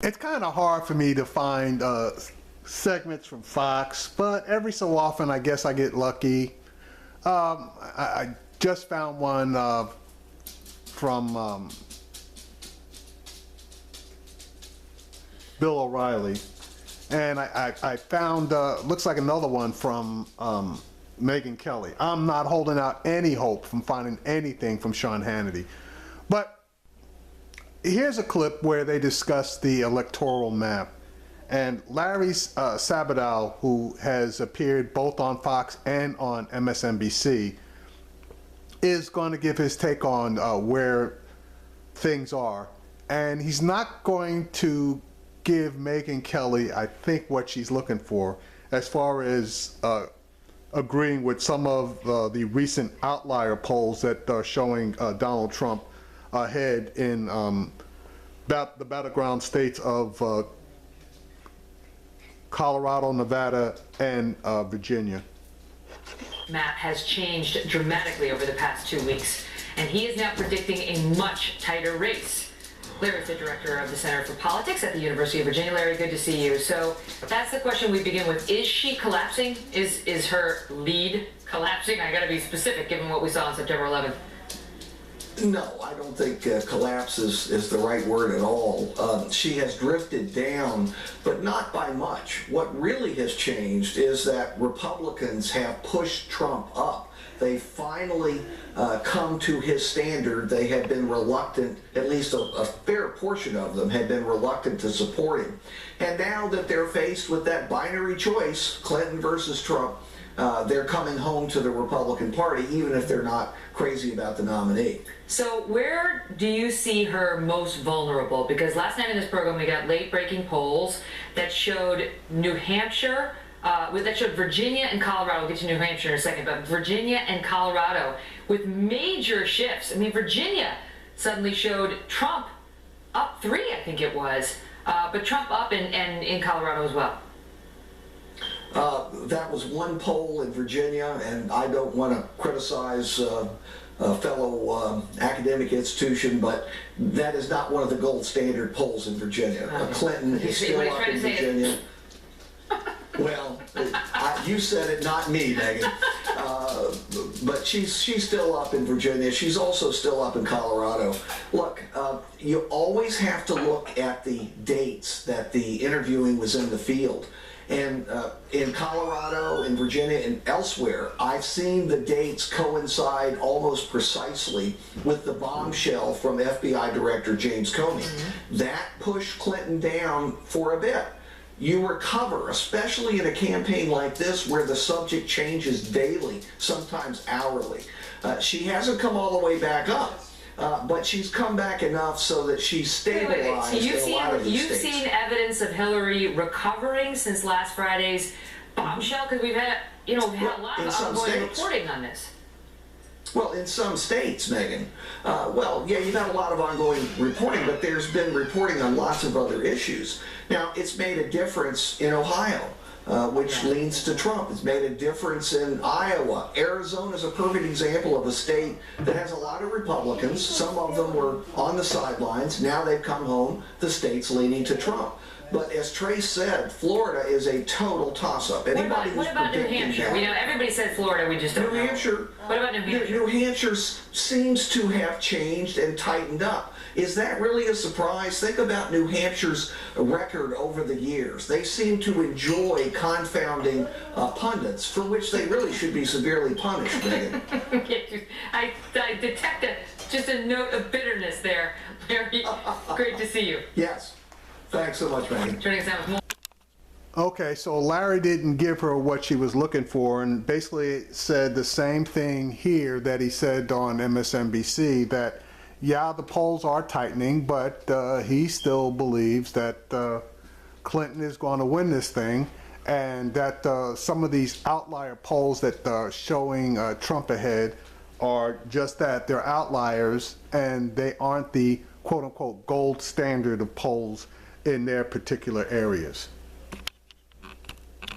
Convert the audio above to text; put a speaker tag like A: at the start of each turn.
A: It's kind of hard for me to find segments from Fox, but every so often I guess I get lucky. I just found one from Bill O'Reilly, and I found looks like another one from Megyn Kelly. I'm not holding out any hope from finding anything from Sean Hannity, but here's a clip where they discuss the electoral map, and Larry Sabato, who has appeared both on Fox and on MSNBC, is going to give his take on where things are, and he's not going to give Megyn Kelly, I think, what she's looking for as far as agreeing with some of the recent outlier polls that are showing Donald Trump ahead in the battleground states of Colorado, Nevada, and Virginia.
B: Map has changed dramatically over the past 2 weeks, and he is now predicting a much tighter race. Larry's the director of the Center for Politics at the University of Virginia. Larry, good to see you. So that's the question we begin with. Is she collapsing? Is her lead collapsing? I got to be specific given what we saw on September 11th.
C: No, I don't think collapse is the right word at all. She has drifted down, but not by much. What really has changed is that Republicans have pushed Trump up. They finally come to his standard. They had been reluctant, at least a fair portion of them had been reluctant to support him. And now that they're faced with that binary choice, Clinton versus Trump, they're coming home to the Republican Party, even if they're not crazy about the nominee.
B: So where do you see her most vulnerable? Because last night in this program we got late-breaking polls that showed New Hampshire, that showed Virginia and Colorado. We'll get to New Hampshire in a second, but Virginia and Colorado with major shifts. I mean, Virginia suddenly showed Trump up 3, I think it was, but Trump up and in Colorado as well.
C: That was one poll in Virginia, and I don't want to criticize a fellow academic institution, but that is not one of the gold standard polls in Virginia. Clinton is still up in Virginia. Well, you said it, not me, Megyn. But she's still up in Virginia. She's also still up in Colorado. Look, you always have to look at the dates that the interviewing was in the field. And in Colorado, in Virginia, and elsewhere, I've seen the dates coincide almost precisely with the bombshell from FBI Director James Comey. Mm-hmm. That pushed Clinton down for a bit. You recover, especially in a campaign like this where the subject changes daily, sometimes hourly. She hasn't come all the way back up. But she's come back enough so that she's stabilized.
B: So
C: in a lot of these states.
B: You've seen evidence of Hillary recovering since last Friday's bombshell? Because we've had, we've had a lot of ongoing reporting on this.
C: Well, in some states, Megyn. Well, yeah, you've had a lot of ongoing reporting, but there's been reporting on lots of other issues. Now, it's made a difference in Ohio. Which leans to Trump. It's made a difference in Iowa. Arizona is a perfect example of a state that has a lot of Republicans. Some of them were on the sidelines. Now they've come home. The state's leaning to Trump. But as Trace said, Florida is a total toss-up.
B: What about New Hampshire? We know everybody said Florida. We just don't know.
C: New Hampshire.
B: What about New Hampshire?
C: New Hampshire seems to have changed and tightened up. Is that really a surprise? Think about New Hampshire's record over the years. They seem to enjoy confounding pundits, for which they really should be severely punished, Megyn.
B: I detect just a note of bitterness there. Very great to see you.
C: Yes. Thanks so much, Megyn.
B: Joining us now with more.
A: Okay, so Larry didn't give her what she was looking for, and basically said the same thing here that he said on MSNBC, that yeah, the polls are tightening, but he still believes that Clinton is going to win this thing, and that some of these outlier polls that are showing Trump ahead are just that. They're outliers, and they aren't the quote-unquote gold standard of polls in their particular areas.